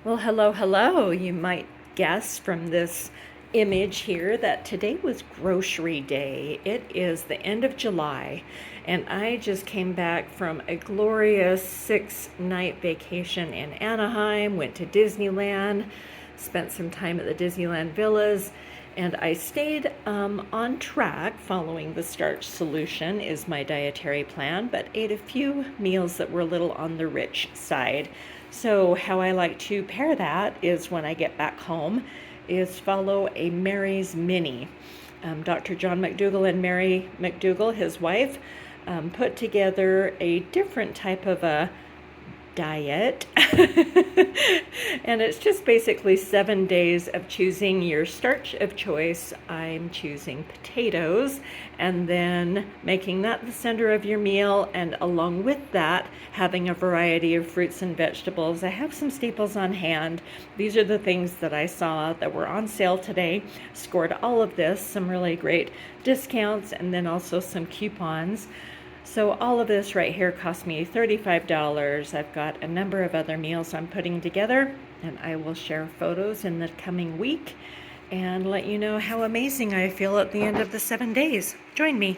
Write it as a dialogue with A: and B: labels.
A: Well, hello, hello. You might guess from this image here that today was grocery day. It is the end of July, and I just came back from a glorious 6-night vacation in Anaheim, went to Disneyland, spent some time at the Disneyland Villas, and I stayed on track following the starch solution is my dietary plan, but ate a few meals that were a little on the rich side. So how I like to pair that is when I get back home is follow a Mary's Mini. Dr. John McDougall and Mary McDougall, his wife, put together a different type of a diet. And it's just basically 7 days of choosing your starch of choice. I'm choosing potatoes and then making that the center of your meal, and along with that having a variety of fruits and vegetables. I have some staples on hand. These are the things that I saw that were on sale today. Scored all of this, some really great discounts, and then also some coupons. So all of this right here cost me $35. I've got a number of other meals I'm putting together, and I will share photos in the coming week and let you know how amazing I feel at the end of the 7 days. Join me.